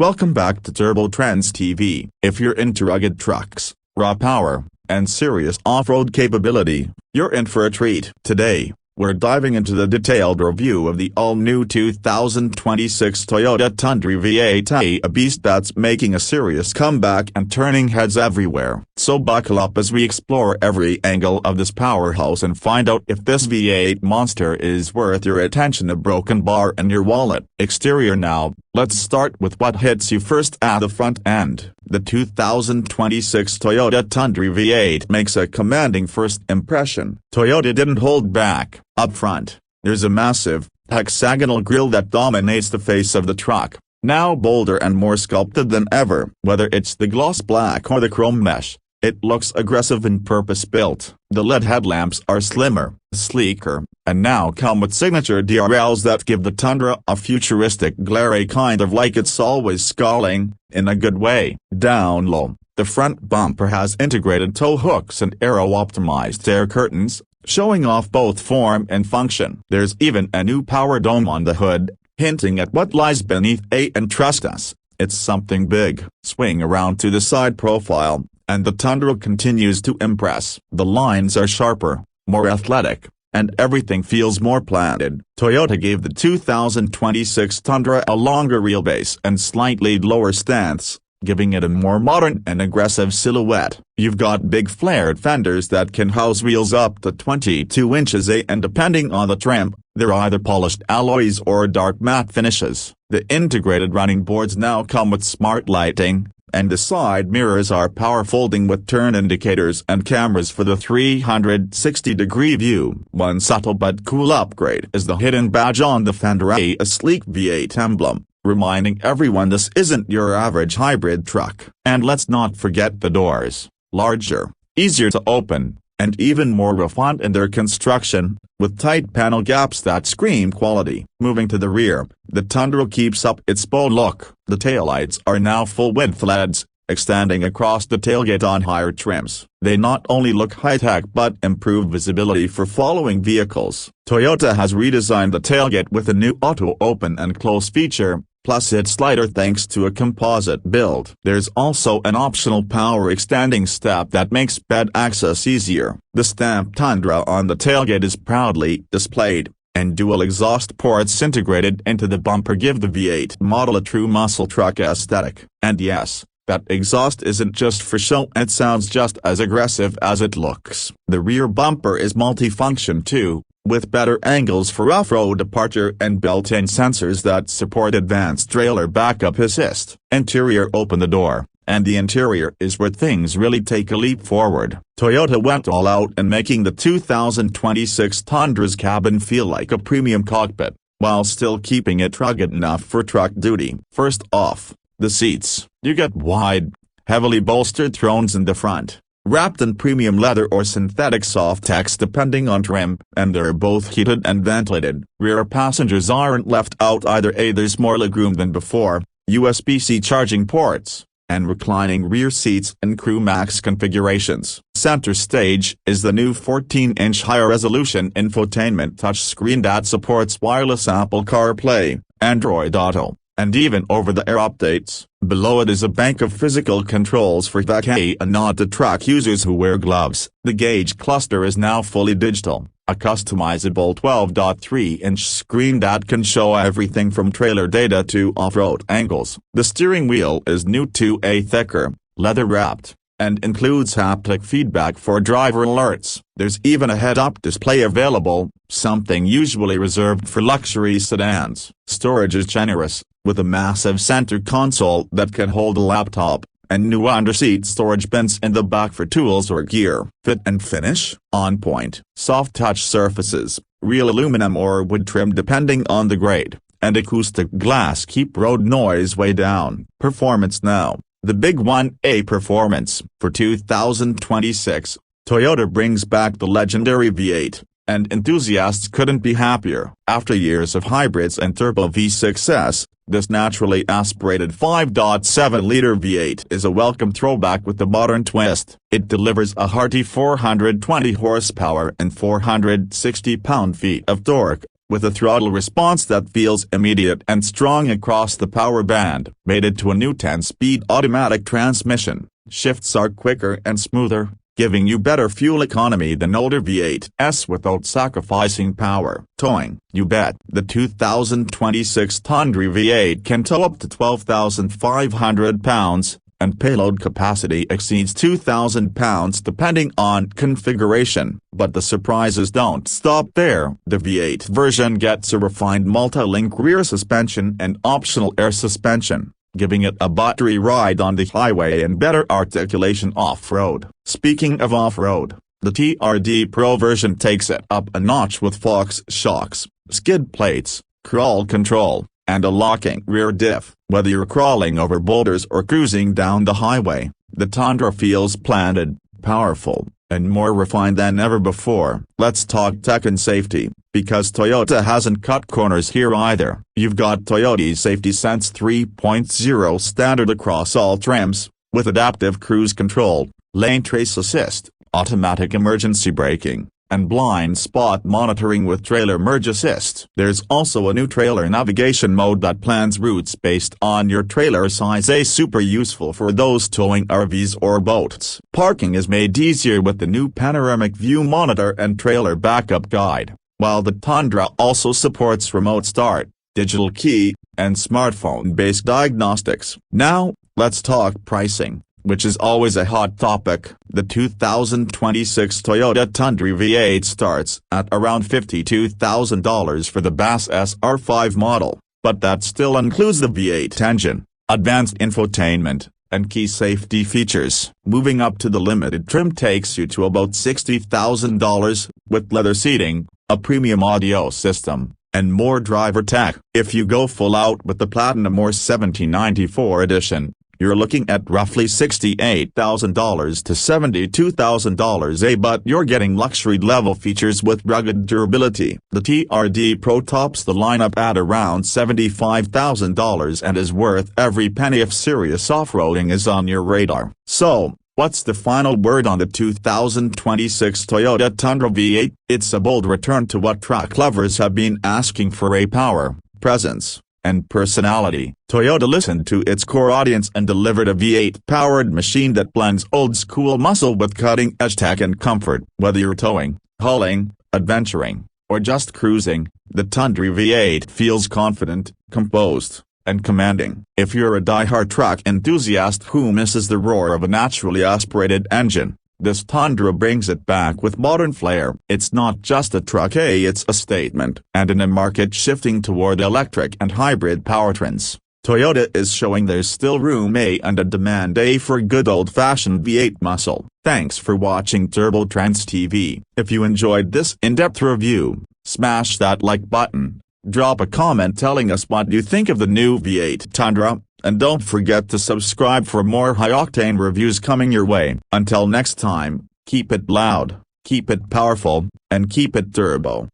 Welcome back to Turbo Trendz TV. If you're into rugged trucks, raw power, and serious off-road capability, you're in for a treat. Today, we're diving into the detailed review of the all-new 2026 Toyota Tundra V8, a beast that's making a serious comeback and turning heads everywhere. So buckle up as we explore every angle of this powerhouse and find out if this V8 monster is worth your attention, a broken bar and your wallet. Exterior now, let's start with what hits you first at the front end. The 2026 Toyota Tundra V8 makes a commanding first impression. Toyota didn't hold back. Up front, there's a massive, hexagonal grille that dominates the face of the truck, now bolder and more sculpted than ever. Whether it's the gloss black or the chrome mesh, it looks aggressive and purpose-built. The LED headlamps are slimmer, sleeker, and now come with signature DRLs that give the Tundra a futuristic glare, kind of like it's always scowling, in a good way. Down low, the front bumper has integrated tow hooks and aero-optimized air curtains, showing off both form and function. There's even a new power dome on the hood, hinting at what lies beneath. And trust us, it's something big. Swing around to the side profile, and the Tundra continues to impress. The lines are sharper, more athletic, and everything feels more planted. Toyota gave the 2026 Tundra a longer wheelbase and slightly lower stance, giving it a more modern and aggressive silhouette. You've got big flared fenders that can house wheels up to 22 inches, and depending on the trim, they're either polished alloys or dark matte finishes. The integrated running boards now come with smart lighting, and the side mirrors are power folding with turn indicators and cameras for the 360-degree view. One subtle but cool upgrade is the hidden badge on the fender, a sleek V8 emblem, reminding everyone this isn't your average hybrid truck. And let's not forget the doors, larger, easier to open, and even more refined in their construction, with tight panel gaps that scream quality. Moving to the rear, the Tundra keeps up its bold look. The taillights are now full-width LEDs, extending across the tailgate on higher trims. They not only look high-tech but improve visibility for following vehicles. Toyota has redesigned the tailgate with a new auto open and close feature, plus it's lighter thanks to a composite build. There's also an optional power extending step that makes bed access easier. The stamped Tundra on the tailgate is proudly displayed, and dual exhaust ports integrated into the bumper give the V8 model a true muscle truck aesthetic. And yes, that exhaust isn't just for show, it sounds just as aggressive as it looks. The rear bumper is multifunction too, with better angles for off-road departure and built-in sensors that support advanced trailer backup assist. Interior, open the door, and the interior is where things really take a leap forward. Toyota went all out in making the 2026 Tundra's cabin feel like a premium cockpit, while still keeping it rugged enough for truck duty. First off, the seats. You get wide, heavily bolstered thrones in the front, wrapped in premium leather or synthetic Softex depending on trim, and they're both heated and ventilated. Rear passengers aren't left out either. There's more legroom than before, USB-C charging ports, and reclining rear seats in Crew Max configurations. Center stage is the new 14-inch higher-resolution infotainment touchscreen that supports wireless Apple CarPlay, Android Auto, and even over-the-air updates. Below it is a bank of physical controls for that, a nod to truck users who wear gloves. The gauge cluster is now fully digital, a customizable 12.3-inch screen that can show everything from trailer data to off-road angles. The steering wheel is new to a thicker, leather-wrapped, and includes haptic feedback for driver alerts. There's even a head-up display available, something usually reserved for luxury sedans. Storage is generous, with a massive center console that can hold a laptop, and new under-seat storage bins in the back for tools or gear. Fit and finish, on point. Soft touch surfaces, real aluminum or wood trim depending on the grade, and acoustic glass keep road noise way down. Performance now. The big one, a performance. For 2026, Toyota brings back the legendary V8, and enthusiasts couldn't be happier. After years of hybrids and turbo V success, this naturally aspirated 5.7-liter V8 is a welcome throwback with a modern twist. It delivers a hearty 420 horsepower and 460 pound-feet of torque, with a throttle response that feels immediate and strong across the power band. Mated to a new 10-speed automatic transmission, shifts are quicker and smoother, giving you better fuel economy than older V8s without sacrificing power. Towing, you bet. The 2026 Tundra V8 can tow up to 12,500 pounds, and payload capacity exceeds 2,000 pounds depending on configuration. But the surprises don't stop there. The V8 version gets a refined multi-link rear suspension and optional air suspension, giving it a buttery ride on the highway and better articulation off-road. Speaking of off-road, the TRD Pro version takes it up a notch with Fox shocks, skid plates, crawl control, and a locking rear diff. Whether you're crawling over boulders or cruising down the highway, the Tundra feels planted, powerful, and more refined than ever before. Let's talk tech and safety, because Toyota hasn't cut corners here either. You've got Toyota's Safety Sense 3.0 standard across all trims, with adaptive cruise control, lane trace assist, automatic emergency braking, and blind spot monitoring with trailer merge assist. There's also a new trailer navigation mode that plans routes based on your trailer size, super useful for those towing RVs or boats. Parking is made easier with the new panoramic view monitor and trailer backup guide, while the Tundra also supports remote start, digital key, and smartphone-based diagnostics. Now, let's talk pricing, which is always a hot topic. The 2026 Toyota Tundra V8 starts at around $52,000 for the Bass SR5 model, but that still includes the V8 engine, advanced infotainment, and key safety features. Moving up to the limited trim takes you to about $60,000, with leather seating, a premium audio system, and more driver tech. If you go full out with the Platinum or 1794 edition, you're looking at roughly $68,000 to $72,000, but you're getting luxury-level features with rugged durability. The TRD Pro tops the lineup at around $75,000 and is worth every penny if serious off-roading is on your radar. So, what's the final word on the 2026 Toyota Tundra V8? It's a bold return to what truck lovers have been asking for: a power, presence, and personality. Toyota listened to its core audience and delivered a V8-powered machine that blends old-school muscle with cutting-edge tech and comfort. Whether you're towing, hauling, adventuring, or just cruising, the Tundra V8 feels confident, composed, and commanding. If you're a die-hard truck enthusiast who misses the roar of a naturally aspirated engine, this Tundra brings it back with modern flair. It's not just a truck, it's a statement. And in a market shifting toward electric and hybrid powertrains, Toyota is showing there's still room and a demand for good old-fashioned V8 muscle. Thanks for watching Turbo Trendz TV. If you enjoyed this in-depth review, smash that like button, drop a comment telling us what you think of the new V8 Tundra, and don't forget to subscribe for more high-octane reviews coming your way. Until next time, keep it loud, keep it powerful, and keep it turbo.